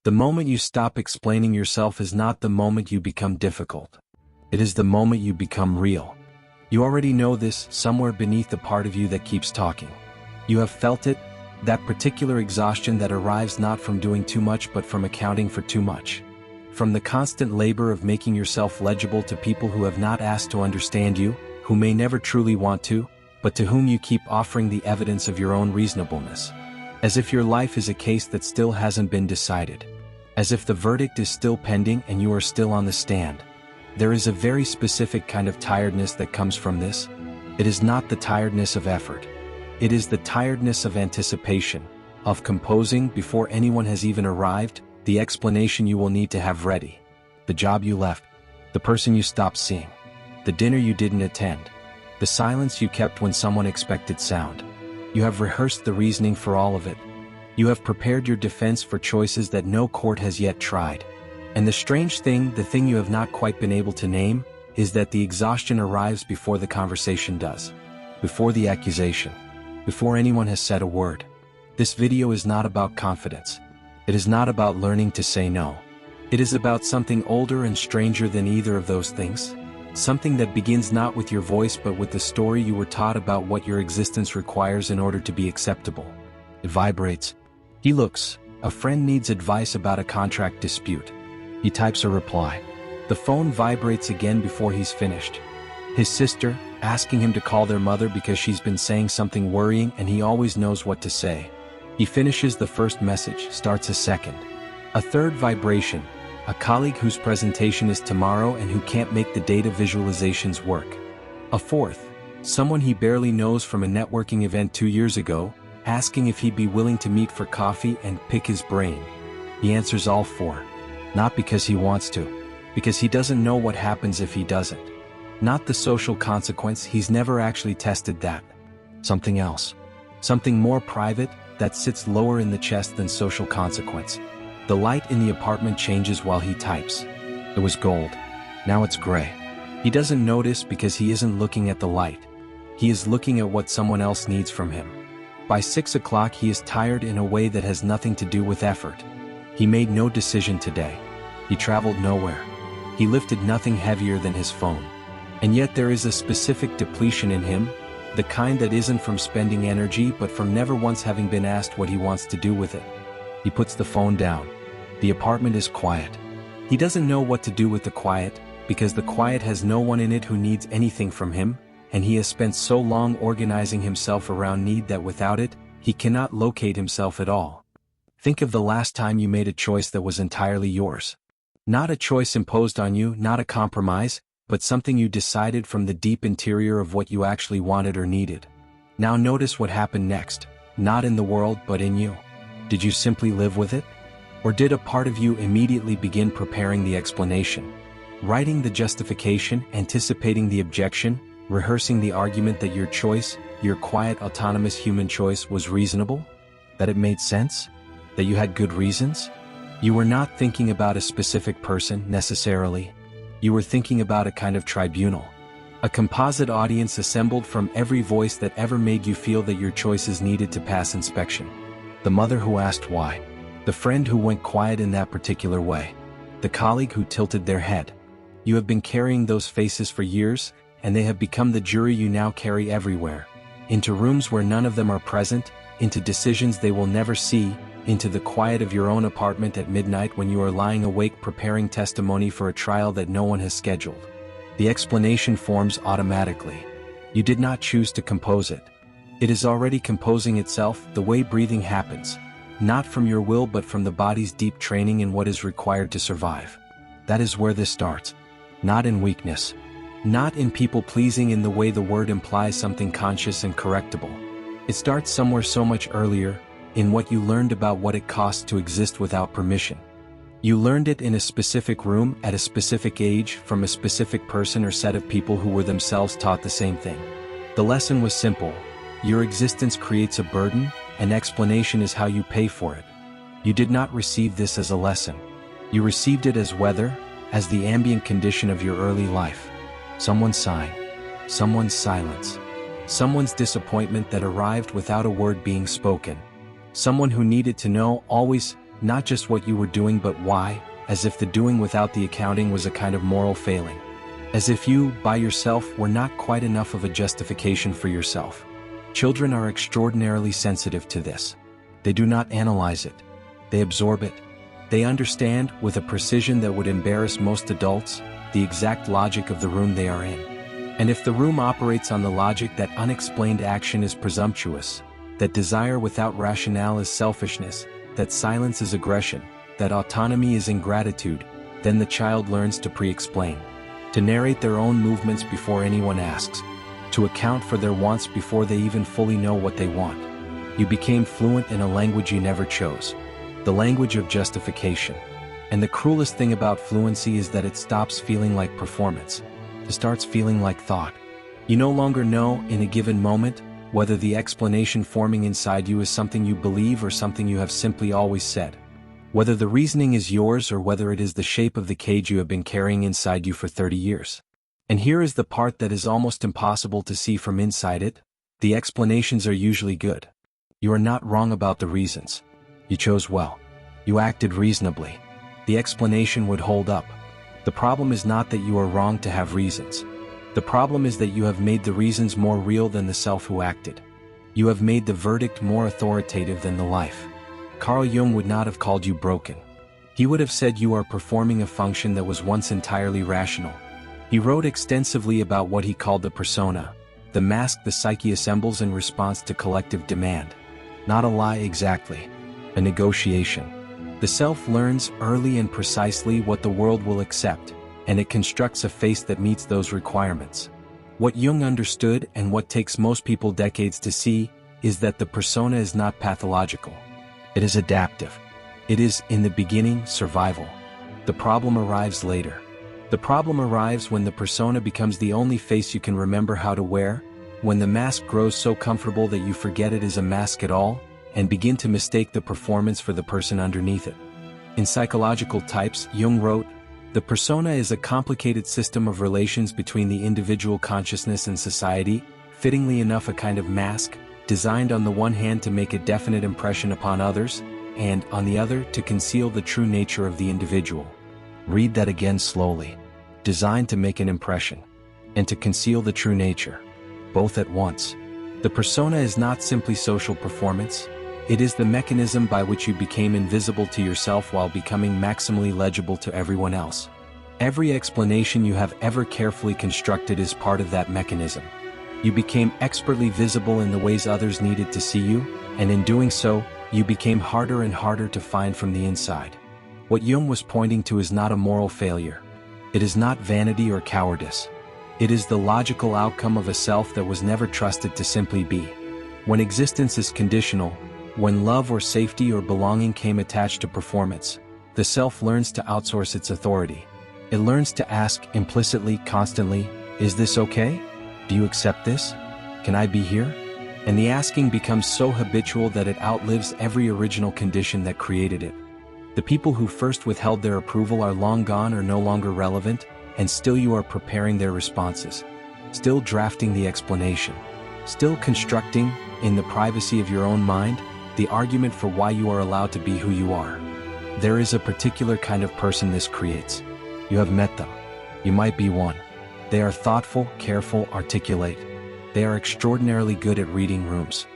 The moment you stop explaining yourself is not the moment you become difficult. It is the moment you become real. You already know this somewhere beneath the part of you that keeps talking. You have felt it, that particular exhaustion that arrives not from doing too much but from accounting for too much. From the constant labor of making yourself legible to people who have not asked to understand you, who may never truly want to, but to whom you keep offering the evidence of your own reasonableness. As if your life is a case that still hasn't been decided. As if the verdict is still pending and you are still on the stand. There is a very specific kind of tiredness that comes from this. It is not the tiredness of effort. It is the tiredness of anticipation, of composing before anyone has even arrived, the explanation you will need to have ready. The job you left, the person you stopped seeing, the dinner you didn't attend, the silence you kept when someone expected sound. You have rehearsed the reasoning for all of it. You have prepared your defense for choices that no court has yet tried. And the strange thing, the thing you have not quite been able to name, is that the exhaustion arrives before the conversation does. Before the accusation. Before anyone has said a word. This video is not about confidence. It is not about learning to say no. It is about something older and stranger than either of those things. Something that begins not with your voice but with the story you were taught about what your existence requires in order to be acceptable. It vibrates. He looks. A friend needs advice about a contract dispute. He types a reply. The phone vibrates again before he's finished. His sister, asking him to call their mother because she's been saying something worrying and he always knows what to say. He finishes the first message, starts a second. A third vibration. A colleague whose presentation is tomorrow and who can't make the data visualizations work. A fourth. Someone he barely knows from a networking event 2 years ago, asking if he'd be willing to meet for coffee and pick his brain. He answers all four. Not because he wants to. Because he doesn't know what happens if he doesn't. Not the social consequence, he's never actually tested that. Something else. Something more private, that sits lower in the chest than social consequence. The light in the apartment changes while he types. It was gold. Now it's gray. He doesn't notice because he isn't looking at the light. He is looking at what someone else needs from him. By 6 o'clock he is tired in a way that has nothing to do with effort. He made no decision today. He traveled nowhere. He lifted nothing heavier than his phone. And yet there is a specific depletion in him, the kind that isn't from spending energy but from never once having been asked what he wants to do with it. He puts the phone down. The apartment is quiet. He doesn't know what to do with the quiet, because the quiet has no one in it who needs anything from him, and he has spent so long organizing himself around need that without it, he cannot locate himself at all. Think of the last time you made a choice that was entirely yours. Not a choice imposed on you, not a compromise, but something you decided from the deep interior of what you actually wanted or needed. Now notice what happened next, not in the world but in you. Did you simply live with it? Or did a part of you immediately begin preparing the explanation? Writing the justification, anticipating the objection, rehearsing the argument that your choice, your quiet autonomous human choice was reasonable? That it made sense? That you had good reasons? You were not thinking about a specific person, necessarily. You were thinking about a kind of tribunal. A composite audience assembled from every voice that ever made you feel that your choices needed to pass inspection. The mother who asked why. The friend who went quiet in that particular way. The colleague who tilted their head. You have been carrying those faces for years, and they have become the jury you now carry everywhere. Into rooms where none of them are present, into decisions they will never see, into the quiet of your own apartment at midnight when you are lying awake preparing testimony for a trial that no one has scheduled. The explanation forms automatically. You did not choose to compose it. It is already composing itself, the way breathing happens, not from your will but from the body's deep training in what is required to survive. That is where this starts. Not in weakness. Not in people-pleasing in the way the word implies something conscious and correctable. It starts somewhere so much earlier, in what you learned about what it costs to exist without permission. You learned it in a specific room, at a specific age, from a specific person or set of people who were themselves taught the same thing. The lesson was simple. Your existence creates a burden, and explanation is how you pay for it. You did not receive this as a lesson. You received it as weather, as the ambient condition of your early life. Someone's sighing. Someone's silence. Someone's disappointment that arrived without a word being spoken. Someone who needed to know, always, not just what you were doing but why, as if the doing without the accounting was a kind of moral failing. As if you, by yourself, were not quite enough of a justification for yourself. Children are extraordinarily sensitive to this. They do not analyze it. They absorb it. They understand, with a precision that would embarrass most adults, the exact logic of the room they are in. And if the room operates on the logic that unexplained action is presumptuous, that desire without rationale is selfishness, that silence is aggression, that autonomy is ingratitude, then the child learns to pre-explain, to narrate their own movements before anyone asks, to account for their wants before they even fully know what they want. You became fluent in a language you never chose, the language of justification. And the cruelest thing about fluency is that it stops feeling like performance. It starts feeling like thought. You no longer know, in a given moment, whether the explanation forming inside you is something you believe or something you have simply always said. Whether the reasoning is yours or whether it is the shape of the cage you have been carrying inside you for 30 years. And here is the part that is almost impossible to see from inside it. The explanations are usually good. You are not wrong about the reasons. You chose well. You acted reasonably. The explanation would hold up. The problem is not that you are wrong to have reasons. The problem is that you have made the reasons more real than the self who acted. You have made the verdict more authoritative than the life. Carl Jung would not have called you broken. He would have said you are performing a function that was once entirely rational. He wrote extensively about what he called the persona, the mask the psyche assembles in response to collective demand. Not a lie exactly. A negotiation. The self learns early and precisely what the world will accept, and it constructs a face that meets those requirements. What Jung understood, and what takes most people decades to see, is that the persona is not pathological. It is adaptive. It is, in the beginning, survival. The problem arrives later. The problem arrives when the persona becomes the only face you can remember how to wear, when the mask grows so comfortable that you forget it is a mask at all, and begin to mistake the performance for the person underneath it. In Psychological Types, Jung wrote, "The persona is a complicated system of relations between the individual consciousness and society, fittingly enough a kind of mask, designed on the one hand to make a definite impression upon others, and, on the other, to conceal the true nature of the individual." Read that again slowly. Designed to make an impression, and to conceal the true nature. Both at once. The persona is not simply social performance. It is the mechanism by which you became invisible to yourself while becoming maximally legible to everyone else. Every explanation you have ever carefully constructed is part of that mechanism. You became expertly visible in the ways others needed to see you, and in doing so, you became harder and harder to find from the inside. What Jung was pointing to is not a moral failure. It is not vanity or cowardice. It is the logical outcome of a self that was never trusted to simply be. When existence is conditional, when love or safety or belonging came attached to performance, the self learns to outsource its authority. It learns to ask implicitly, constantly, "Is this okay? Do you accept this? Can I be here?" And the asking becomes so habitual that it outlives every original condition that created it. The people who first withheld their approval are long gone or no longer relevant, and still you are preparing their responses. Still drafting the explanation. Still constructing, in the privacy of your own mind, the argument for why you are allowed to be who you are. There is a particular kind of person this creates. You have met them. You might be one. They are thoughtful, careful, articulate. They are extraordinarily good at reading rooms.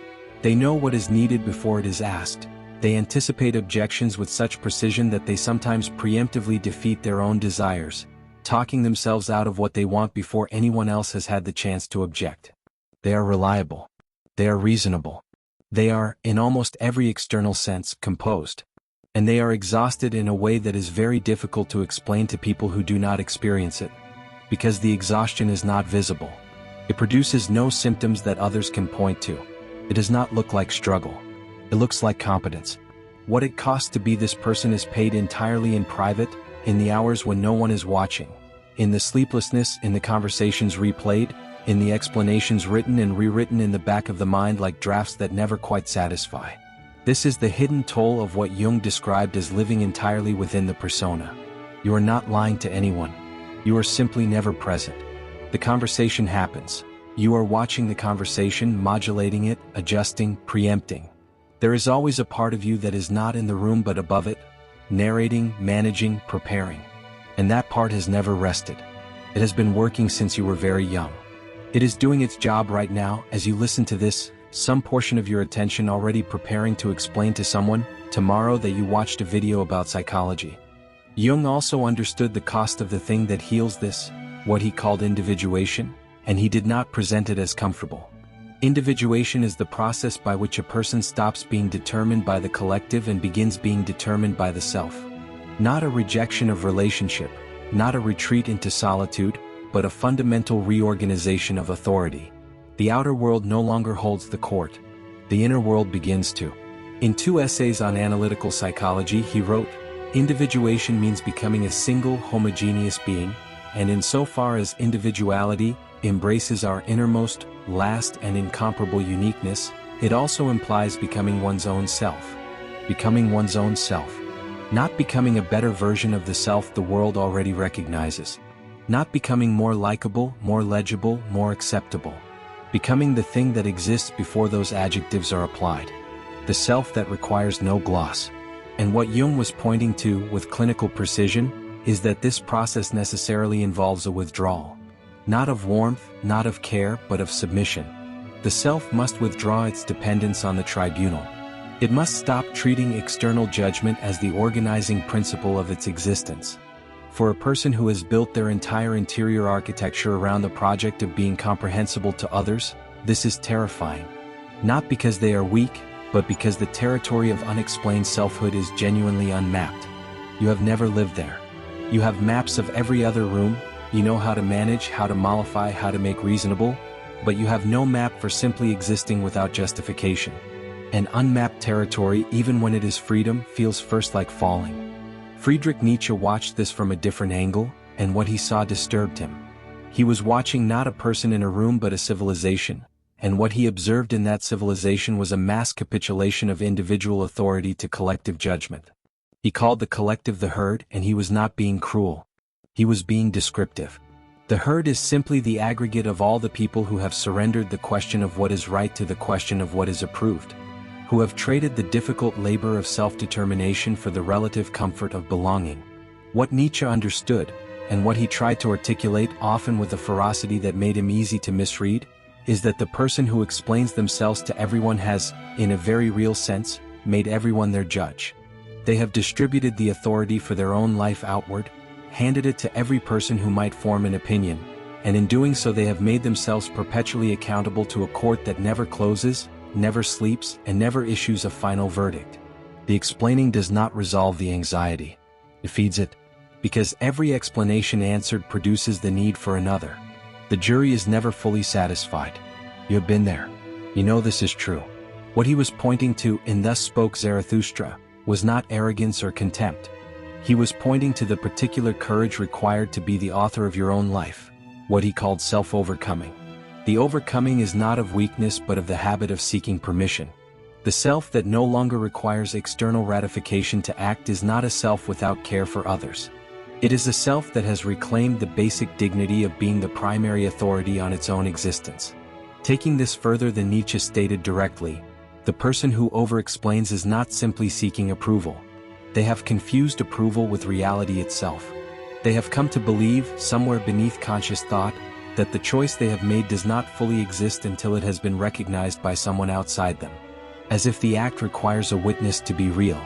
They know what is needed before it is asked. They anticipate objections with such precision that they sometimes preemptively defeat their own desires, talking themselves out of what they want before anyone else has had the chance to object. They are reliable. They are reasonable. They are, in almost every external sense, composed. And they are exhausted in a way that is very difficult to explain to people who do not experience it. Because the exhaustion is not visible. It produces no symptoms that others can point to. It does not look like struggle. It looks like competence. What it costs to be this person is paid entirely in private, in the hours when no one is watching, in the sleeplessness, in the conversations replayed, in the explanations written and rewritten in the back of the mind like drafts that never quite satisfy. This is the hidden toll of what Jung described as living entirely within the persona. You are not lying to anyone. You are simply never present. The conversation happens. You are watching the conversation, modulating it, adjusting, preempting. There is always a part of you that is not in the room but above it, narrating, managing, preparing. And that part has never rested. It has been working since you were very young. It is doing its job right now as you listen to this, some portion of your attention already preparing to explain to someone, tomorrow, that you watched a video about psychology. Jung also understood the cost of the thing that heals this, what he called individuation, and he did not present it as comfortable. Individuation is the process by which a person stops being determined by the collective and begins being determined by the self. Not a rejection of relationship, not a retreat into solitude, but a fundamental reorganization of authority. The outer world no longer holds the court. The inner world begins to. In 2 essays on analytical psychology he wrote, individuation means becoming a single homogeneous being, and insofar as individuality embraces our innermost, last and incomparable uniqueness, it also implies becoming one's own self. Becoming one's own self. Not becoming a better version of the self the world already recognizes. Not becoming more likable, more legible, more acceptable. Becoming the thing that exists before those adjectives are applied. The self that requires no gloss. And what Jung was pointing to with clinical precision is that this process necessarily involves a withdrawal. Not of warmth, not of care, but of submission. The self must withdraw its dependence on the tribunal. It must stop treating external judgment as the organizing principle of its existence. For a person who has built their entire interior architecture around the project of being comprehensible to others, this is terrifying. Not because they are weak, but because the territory of unexplained selfhood is genuinely unmapped. You have never lived there. You have maps of every other room, you know how to manage, how to mollify, how to make reasonable, but you have no map for simply existing without justification. An unmapped territory, even when it is freedom, feels first like falling. Friedrich Nietzsche watched this from a different angle, and what he saw disturbed him. He was watching not a person in a room but a civilization, and what he observed in that civilization was a mass capitulation of individual authority to collective judgment. He called the collective the herd, and he was not being cruel. He was being descriptive. The herd is simply the aggregate of all the people who have surrendered the question of what is right to the question of what is approved, who have traded the difficult labor of self-determination for the relative comfort of belonging. What Nietzsche understood, and what he tried to articulate often with a ferocity that made him easy to misread, is that the person who explains themselves to everyone has, in a very real sense, made everyone their judge. They have distributed the authority for their own life outward, handed it to every person who might form an opinion, and in doing so they have made themselves perpetually accountable to a court that never closes, never sleeps, and never issues a final verdict. The explaining does not resolve the anxiety. It feeds it. Because every explanation answered produces the need for another. The jury is never fully satisfied. You have been there. You know this is true. What he was pointing to in Thus Spoke Zarathustra was not arrogance or contempt. He was pointing to the particular courage required to be the author of your own life, what he called self-overcoming. The overcoming is not of weakness but of the habit of seeking permission. The self that no longer requires external ratification to act is not a self without care for others. It is a self that has reclaimed the basic dignity of being the primary authority on its own existence. Taking this further than Nietzsche stated directly, the person who over-explains is not simply seeking approval. They have confused approval with reality itself. They have come to believe, somewhere beneath conscious thought, that the choice they have made does not fully exist until it has been recognized by someone outside them. As if the act requires a witness to be real.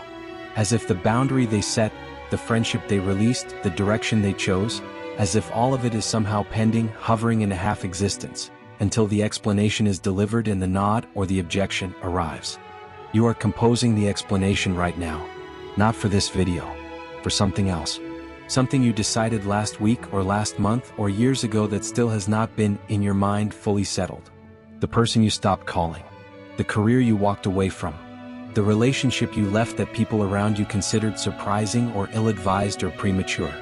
As if the boundary they set, the friendship they released, the direction they chose, as if all of it is somehow pending, hovering in a half-existence, until the explanation is delivered and the nod or the objection arrives. You are composing the explanation right now. Not for this video. For something else. Something you decided last week or last month or years ago that still has not been, in your mind, fully settled. The person you stopped calling. The career you walked away from. The relationship you left that people around you considered surprising or ill-advised or premature.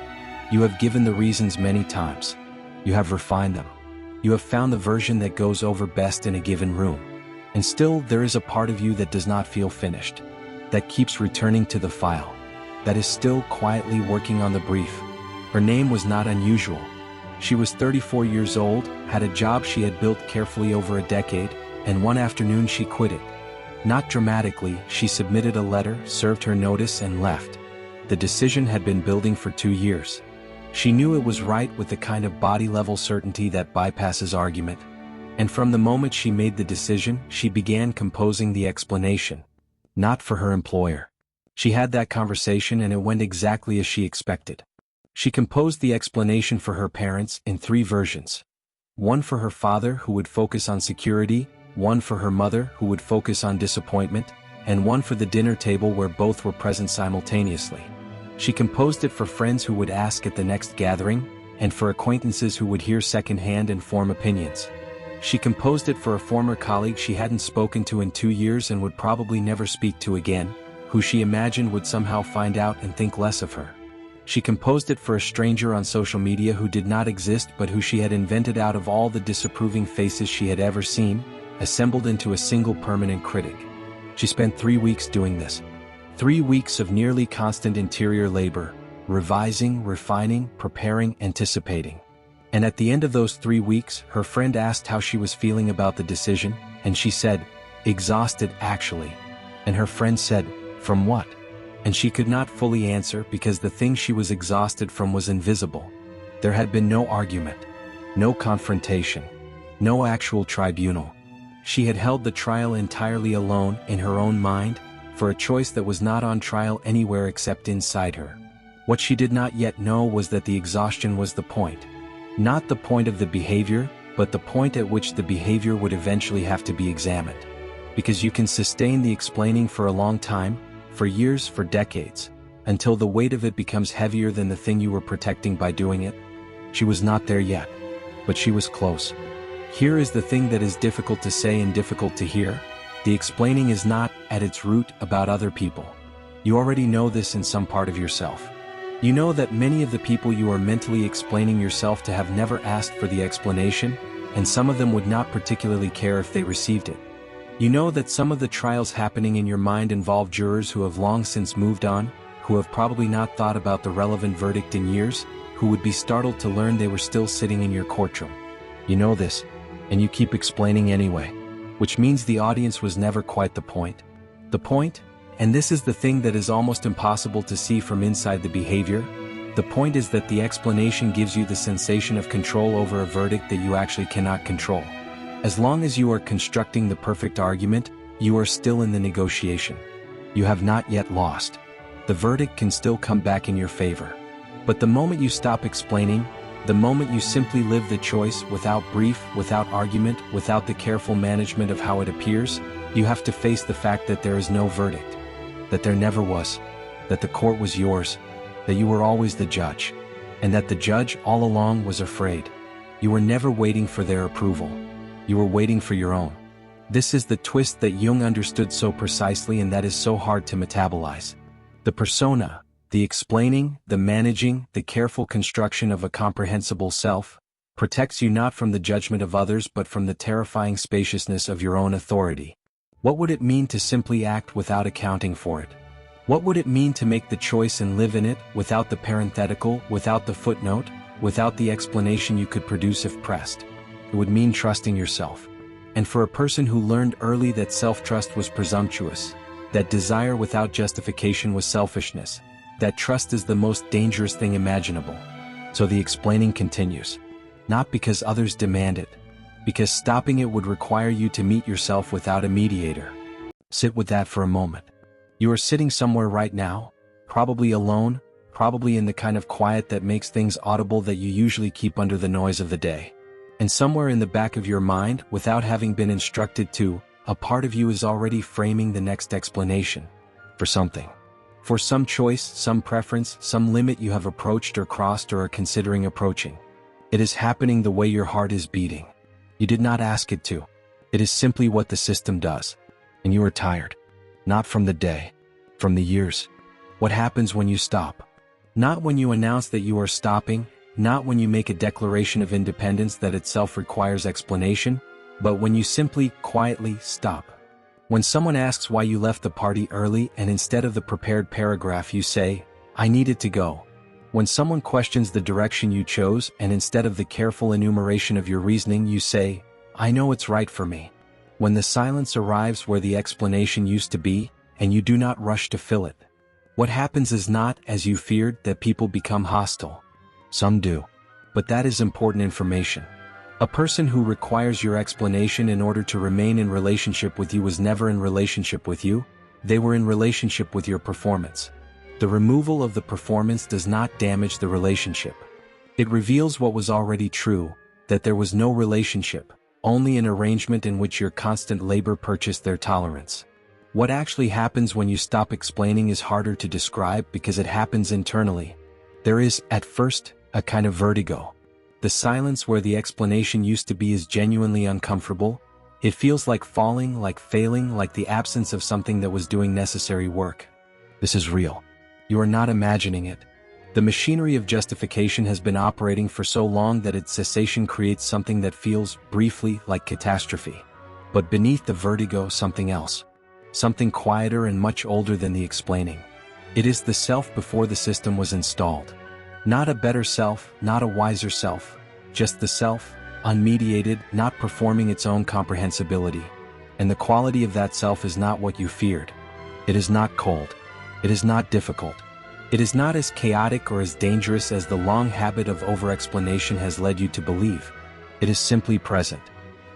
You have given the reasons many times. You have refined them. You have found the version that goes over best in a given room. And still, there is a part of you that does not feel finished. That keeps returning to the file. That is still quietly working on the brief. Her name was not unusual. She was 34 years old, had a job she had built carefully over a decade, and one afternoon she quit it. Not dramatically, she submitted a letter, served her notice and left. The decision had been building for 2 years. She knew it was right with the kind of body-level certainty that bypasses argument. And from the moment she made the decision, she began composing the explanation. Not for her employer. She had that conversation and it went exactly as she expected. She composed the explanation for her parents in 3 versions. One for her father, who would focus on security, one for her mother, who would focus on disappointment, and one for the dinner table where both were present simultaneously. She composed it for friends who would ask at the next gathering, and for acquaintances who would hear secondhand and form opinions. She composed it for a former colleague she hadn't spoken to in 2 years and would probably never speak to again, who she imagined would somehow find out and think less of her. She composed it for a stranger on social media who did not exist but who she had invented out of all the disapproving faces she had ever seen, assembled into a single permanent critic. She spent 3 weeks doing this. 3 weeks of nearly constant interior labor, revising, refining, preparing, anticipating. And at the end of those 3 weeks, her friend asked how she was feeling about the decision, and she said, "Exhausted, actually." And her friend said, "From what?" And she could not fully answer because the thing she was exhausted from was invisible. There had been no argument, no confrontation, no actual tribunal. She had held the trial entirely alone in her own mind, for a choice that was not on trial anywhere except inside her. What she did not yet know was that the exhaustion was the point. Not the point of the behavior, but the point at which the behavior would eventually have to be examined. Because you can sustain the explaining for a long time, for years, for decades, until the weight of it becomes heavier than the thing you were protecting by doing it. She was not there yet, but she was close. Here is the thing that is difficult to say and difficult to hear. The explaining is not, at its root, about other people. You already know this in some part of yourself. You know that many of the people you are mentally explaining yourself to have never asked for the explanation, and some of them would not particularly care if they received it. You know that some of the trials happening in your mind involve jurors who have long since moved on, who have probably not thought about the relevant verdict in years, who would be startled to learn they were still sitting in your courtroom. You know this, and you keep explaining anyway, which means the audience was never quite the point. The point, and this is the thing that is almost impossible to see from inside the behavior, the point is that the explanation gives you the sensation of control over a verdict that you actually cannot control. As long as you are constructing the perfect argument, you are still in the negotiation. You have not yet lost. The verdict can still come back in your favor. But the moment you stop explaining, the moment you simply live the choice without brief, without argument, without the careful management of how it appears, you have to face the fact that there is no verdict. That there never was. That the court was yours. That you were always the judge. And that the judge all along was afraid. You were never waiting for their approval. You were waiting for your own. This is the twist that Jung understood so precisely and that is so hard to metabolize. The persona, the explaining, the managing, the careful construction of a comprehensible self, protects you not from the judgment of others but from the terrifying spaciousness of your own authority. What would it mean to simply act without accounting for it? What would it mean to make the choice and live in it, without the parenthetical, without the footnote, without the explanation you could produce if pressed? It would mean trusting yourself. And for a person who learned early that self-trust was presumptuous, that desire without justification was selfishness, that trust is the most dangerous thing imaginable. So the explaining continues. Not because others demand it, because stopping it would require you to meet yourself without a mediator. Sit with that for a moment. You are sitting somewhere right now, probably alone, probably in the kind of quiet that makes things audible that you usually keep under the noise of the day. And somewhere in the back of your mind, without having been instructed to, a part of you is already framing the next explanation. For something. For some choice, some preference, some limit you have approached or crossed or are considering approaching. It is happening the way your heart is beating. You did not ask it to. It is simply what the system does. And you are tired. Not from the day. From the years. What happens when you stop? Not when you announce that you are stopping, not when you make a declaration of independence that itself requires explanation, but when you simply, quietly stop. When someone asks why you left the party early and instead of the prepared paragraph you say, "I needed to go." When someone questions the direction you chose and instead of the careful enumeration of your reasoning you say, "I know it's right for me." When the silence arrives where the explanation used to be, and you do not rush to fill it. What happens is not, as you feared, that people become hostile. Some do. But that is important information. A person who requires your explanation in order to remain in relationship with you was never in relationship with you, they were in relationship with your performance. The removal of the performance does not damage the relationship. It reveals what was already true, that there was no relationship, only an arrangement in which your constant labor purchased their tolerance. What actually happens when you stop explaining is harder to describe because it happens internally. There is, at first, a kind of vertigo. The silence where the explanation used to be is genuinely uncomfortable. It feels like falling, like failing, like the absence of something that was doing necessary work. This is real. You are not imagining it. The machinery of justification has been operating for so long that its cessation creates something that feels, briefly, like catastrophe. But beneath the vertigo, something else. Something quieter and much older than the explaining. It is the self before the system was installed. Not a better self, not a wiser self, just the self, unmediated, not performing its own comprehensibility. And the quality of that self is not what you feared. It is not cold. It is not difficult. It is not as chaotic or as dangerous as the long habit of over-explanation has led you to believe. It is simply present.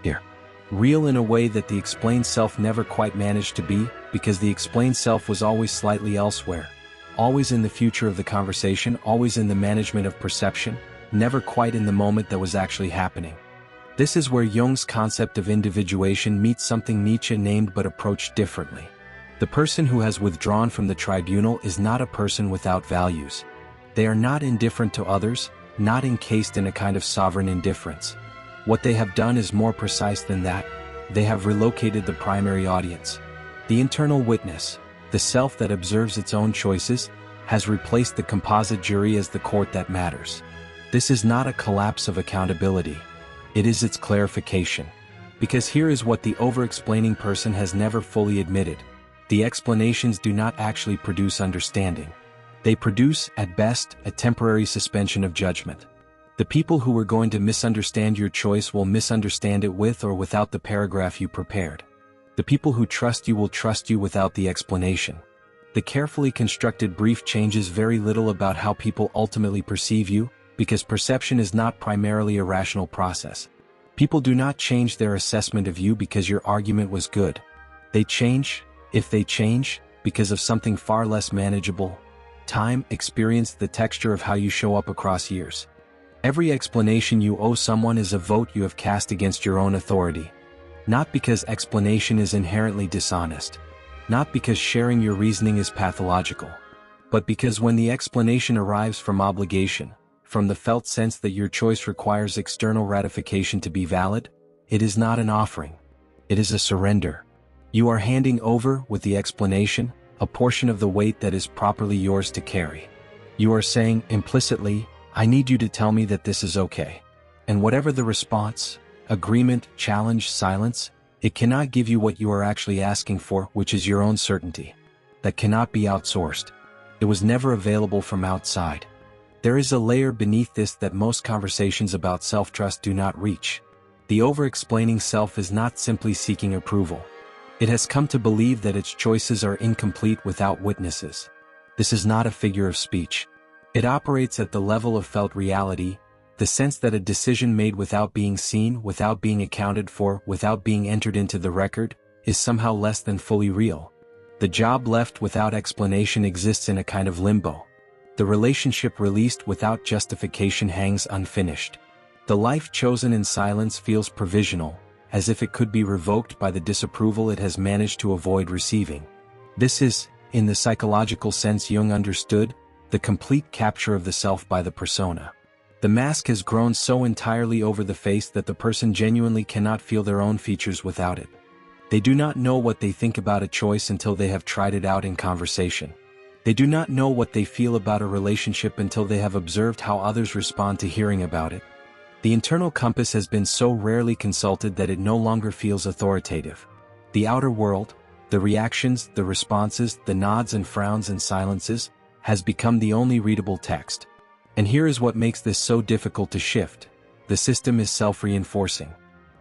Here. Real in a way that the explained self never quite managed to be, because the explained self was always slightly elsewhere. Always in the future of the conversation, always in the management of perception, never quite in the moment that was actually happening. This is where Jung's concept of individuation meets something Nietzsche named but approached differently. The person who has withdrawn from the tribunal is not a person without values. They are not indifferent to others, not encased in a kind of sovereign indifference. What they have done is more precise than that. They have relocated the primary audience. The internal witness, the self that observes its own choices, has replaced the composite jury as the court that matters. This is not a collapse of accountability. It is its clarification. Because here is what the over-explaining person has never fully admitted. The explanations do not actually produce understanding. They produce, at best, a temporary suspension of judgment. The people who were going to misunderstand your choice will misunderstand it with or without the paragraph you prepared. The people who trust you will trust you without the explanation. The carefully constructed brief changes very little about how people ultimately perceive you, because perception is not primarily a rational process. People do not change their assessment of you because your argument was good. They change, if they change, because of something far less manageable. Time, experience, the texture of how you show up across years. Every explanation you owe someone is a vote you have cast against your own authority. Not because explanation is inherently dishonest. Not because sharing your reasoning is pathological. But because when the explanation arrives from obligation, from the felt sense that your choice requires external ratification to be valid, it is not an offering. It is a surrender. You are handing over, with the explanation, a portion of the weight that is properly yours to carry. You are saying, implicitly, I need you to tell me that this is okay. And whatever the response, agreement, challenge, silence, it cannot give you what you are actually asking for, which is your own certainty. That cannot be outsourced. It was never available from outside. There is a layer beneath this that most conversations about self-trust do not reach. The over-explaining self is not simply seeking approval. It has come to believe that its choices are incomplete without witnesses. This is not a figure of speech. It operates at the level of felt reality, the sense that a decision made without being seen, without being accounted for, without being entered into the record, is somehow less than fully real. The job left without explanation exists in a kind of limbo. The relationship released without justification hangs unfinished. The life chosen in silence feels provisional, as if it could be revoked by the disapproval it has managed to avoid receiving. This is, in the psychological sense Jung understood, the complete capture of the self by the persona. The mask has grown so entirely over the face that the person genuinely cannot feel their own features without it. They do not know what they think about a choice until they have tried it out in conversation. They do not know what they feel about a relationship until they have observed how others respond to hearing about it. The internal compass has been so rarely consulted that it no longer feels authoritative. The outer world, the reactions, the responses, the nods and frowns and silences, has become the only readable text. And here is what makes this so difficult to shift. The system is self-reinforcing.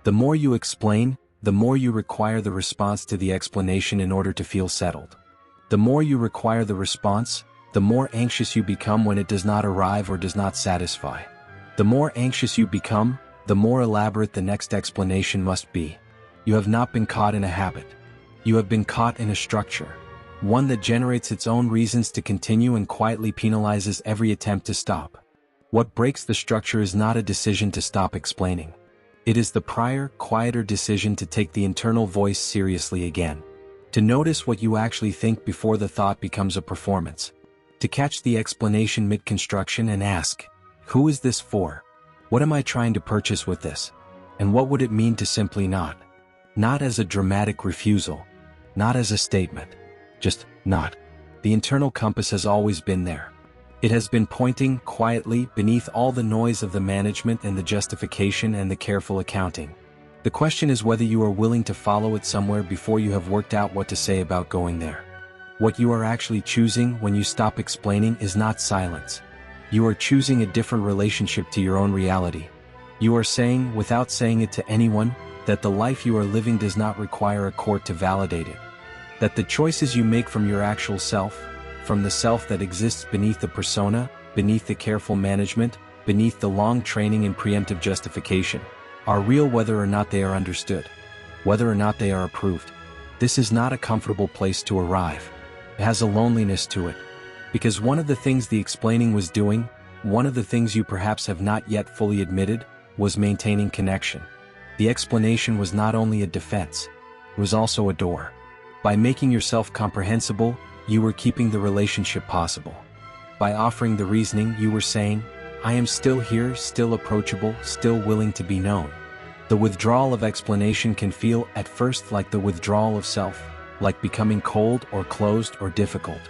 The more you explain, the more you require the response to the explanation in order to feel settled. The more you require the response, the more anxious you become when it does not arrive or does not satisfy. The more anxious you become, the more elaborate the next explanation must be. You have not been caught in a habit. You have been caught in a structure. One that generates its own reasons to continue and quietly penalizes every attempt to stop. What breaks the structure is not a decision to stop explaining. It is the prior, quieter decision to take the internal voice seriously again. To notice what you actually think before the thought becomes a performance. To catch the explanation mid-construction and ask, who is this for? What am I trying to purchase with this? And what would it mean to simply not? Not as a dramatic refusal. Not as a statement. Just not. The internal compass has always been there. It has been pointing quietly beneath all the noise of the management and the justification and the careful accounting. The question is whether you are willing to follow it somewhere before you have worked out what to say about going there. What you are actually choosing when you stop explaining is not silence. You are choosing a different relationship to your own reality. You are saying, without saying it to anyone, that the life you are living does not require a court to validate it. That the choices you make from your actual self, from the self that exists beneath the persona, beneath the careful management, beneath the long training and preemptive justification, are real whether or not they are understood, whether or not they are approved. This is not a comfortable place to arrive. It has a loneliness to it. Because one of the things the explaining was doing, one of the things you perhaps have not yet fully admitted, was maintaining connection. The explanation was not only a defense, it was also a door. By making yourself comprehensible, you were keeping the relationship possible. By offering the reasoning, you were saying, I am still here, still approachable, still willing to be known. The withdrawal of explanation can feel at first like the withdrawal of self, like becoming cold or closed or difficult.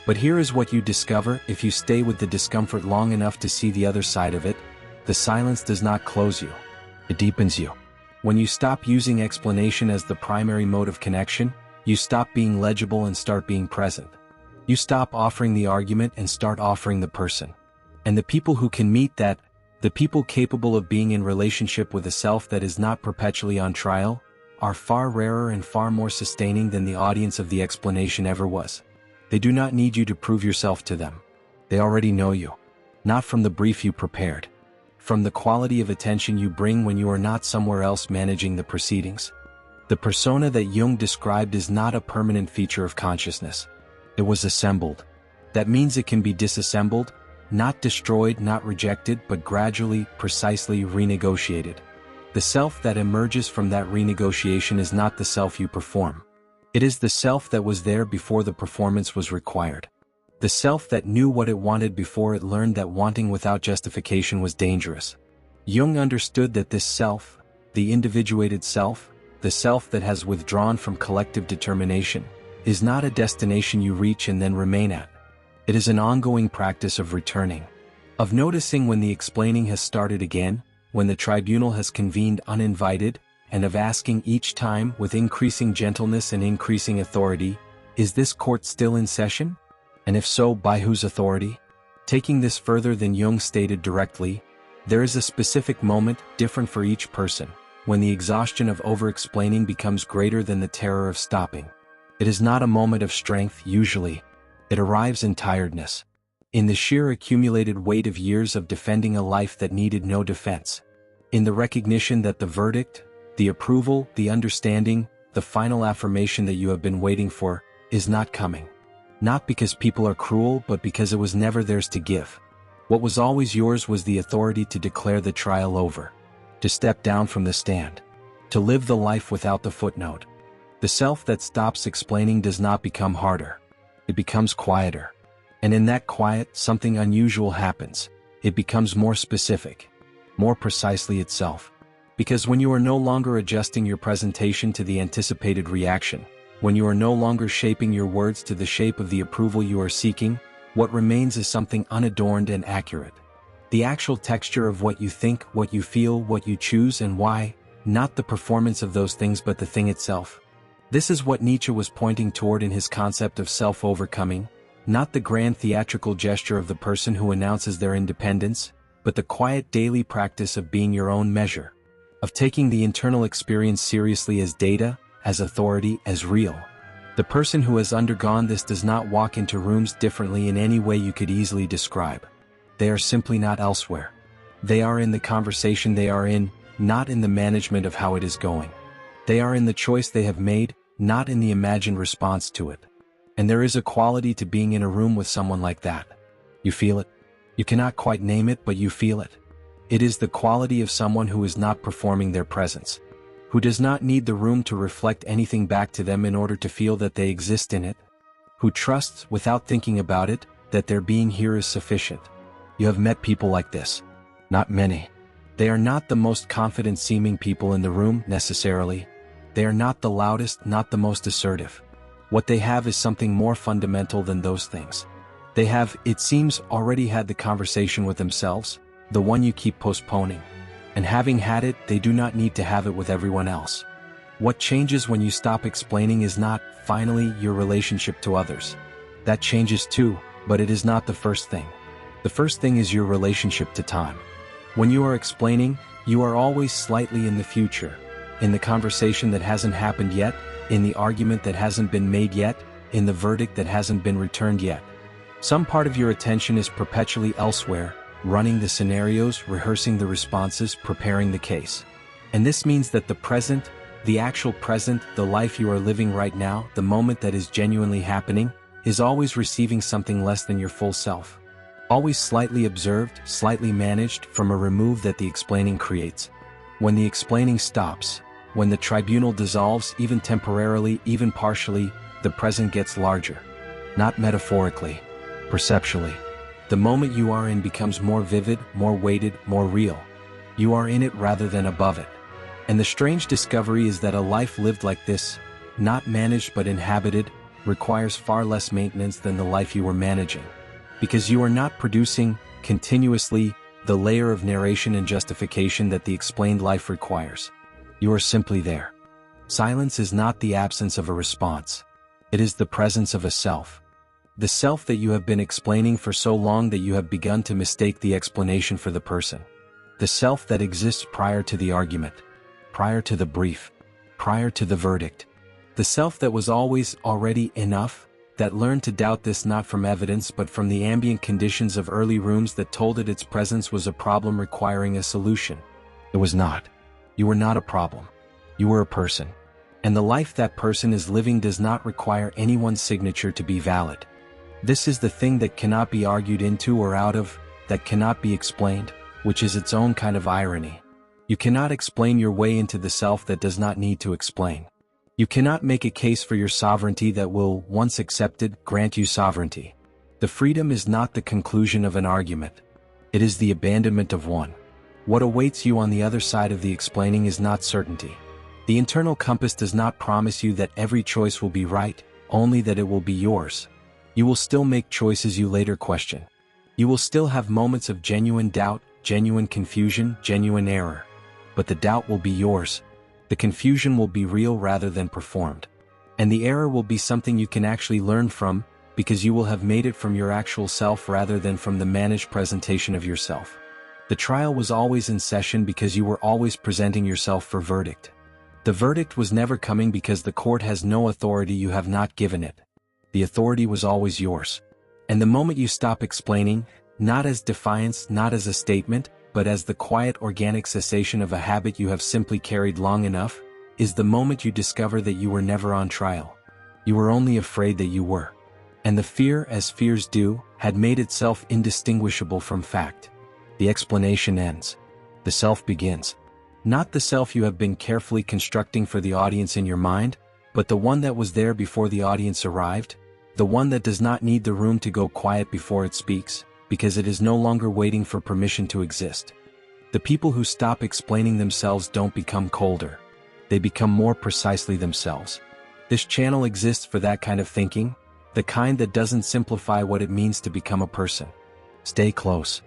But here is what you discover if you stay with the discomfort long enough to see the other side of it. The silence does not close you. It deepens you. When you stop using explanation as the primary mode of connection, you stop being legible and start being present. You stop offering the argument and start offering the person. And the people who can meet that, the people capable of being in relationship with a self that is not perpetually on trial, are far rarer and far more sustaining than the audience of the explanation ever was. They do not need you to prove yourself to them. They already know you. Not from the brief you prepared. From the quality of attention you bring when you are not somewhere else managing the proceedings. The persona that Jung described is not a permanent feature of consciousness. It was assembled. That means it can be disassembled, not destroyed, not rejected, but gradually, precisely renegotiated. The self that emerges from that renegotiation is not the self you perform. It is the self that was there before the performance was required. The self that knew what it wanted before it learned that wanting without justification was dangerous. Jung understood that this self, the individuated self, the self that has withdrawn from collective determination, is not a destination you reach and then remain at. It is an ongoing practice of returning, of noticing when the explaining has started again, when the tribunal has convened uninvited, and of asking each time with increasing gentleness and increasing authority, is this court still in session? And if so, by whose authority? Taking this further than Jung stated directly, there is a specific moment, different for each person, when the exhaustion of over-explaining becomes greater than the terror of stopping. It is not a moment of strength, usually. It arrives in tiredness. In the sheer accumulated weight of years of defending a life that needed no defense. In the recognition that the verdict, the approval, the understanding, the final affirmation that you have been waiting for, is not coming. Not because people are cruel, but because it was never theirs to give. What was always yours was the authority to declare the trial over. To step down from the stand. To live the life without the footnote. The self that stops explaining does not become harder. It becomes quieter. And in that quiet, something unusual happens. It becomes more specific. More precisely itself. Because when you are no longer adjusting your presentation to the anticipated reaction, when you are no longer shaping your words to the shape of the approval you are seeking, what remains is something unadorned and accurate. The actual texture of what you think, what you feel, what you choose and why, not the performance of those things but the thing itself. This is what Nietzsche was pointing toward in his concept of self-overcoming, not the grand theatrical gesture of the person who announces their independence, but the quiet daily practice of being your own measure, of taking the internal experience seriously as data, as authority, as real. The person who has undergone this does not walk into rooms differently in any way you could easily describe. They are simply not elsewhere. They are in the conversation they are in, not in the management of how it is going. They are in the choice they have made, not in the imagined response to it. And there is a quality to being in a room with someone like that. You feel it. You cannot quite name it, but you feel it. It is the quality of someone who is not performing their presence, who does not need the room to reflect anything back to them in order to feel that they exist in it, who trusts, without thinking about it, that their being here is sufficient. You have met people like this. Not many. They are not the most confident-seeming people in the room, necessarily. They are not the loudest, not the most assertive. What they have is something more fundamental than those things. They have, it seems, already had the conversation with themselves, the one you keep postponing. And having had it, they do not need to have it with everyone else. What changes when you stop explaining is not, finally, your relationship to others. That changes too, but it is not the first thing. The first thing is your relationship to time. When you are explaining, you are always slightly in the future, in the conversation that hasn't happened yet, in the argument that hasn't been made yet, in the verdict that hasn't been returned yet. Some part of your attention is perpetually elsewhere, running the scenarios, rehearsing the responses, preparing the case. And this means that the present, the actual present, the life you are living right now, the moment that is genuinely happening, is always receiving something less than your full self. Always slightly observed, slightly managed from a remove that the explaining creates. When the explaining stops, when the tribunal dissolves, even temporarily, even partially, the present gets larger. Not metaphorically, perceptually. The moment you are in becomes more vivid, more weighted, more real. You are in it rather than above it. And the strange discovery is that a life lived like this, not managed but inhabited, requires far less maintenance than the life you were managing. Because you are not producing, continuously, the layer of narration and justification that the explained life requires. You are simply there. Silence is not the absence of a response. It is the presence of a self. The self that you have been explaining for so long that you have begun to mistake the explanation for the person. The self that exists prior to the argument, prior to the brief, prior to the verdict. The self that was always already enough, that learned to doubt this not from evidence but from the ambient conditions of early rooms that told it its presence was a problem requiring a solution. It was not. You were not a problem. You were a person. And the life that person is living does not require anyone's signature to be valid. This is the thing that cannot be argued into or out of, that cannot be explained, which is its own kind of irony. You cannot explain your way into the self that does not need to explain. You cannot make a case for your sovereignty that will, once accepted, grant you sovereignty. The freedom is not the conclusion of an argument. It is the abandonment of one. What awaits you on the other side of the explaining is not certainty. The internal compass does not promise you that every choice will be right, only that it will be yours. You will still make choices you later question. You will still have moments of genuine doubt, genuine confusion, genuine error. But the doubt will be yours. The confusion will be real rather than performed. And the error will be something you can actually learn from, because you will have made it from your actual self rather than from the managed presentation of yourself. The trial was always in session because you were always presenting yourself for verdict. The verdict was never coming because the court has no authority you have not given it. The authority was always yours. And the moment you stop explaining, not as defiance, not as a statement, but as the quiet organic cessation of a habit you have simply carried long enough, is the moment you discover that you were never on trial. You were only afraid that you were. And the fear, as fears do, had made itself indistinguishable from fact. The explanation ends. The self begins. Not the self you have been carefully constructing for the audience in your mind, but the one that was there before the audience arrived, the one that does not need the room to go quiet before it speaks, because it is no longer waiting for permission to exist. The people who stop explaining themselves don't become colder. They become more precisely themselves. This channel exists for that kind of thinking, the kind that doesn't simplify what it means to become a person. Stay close.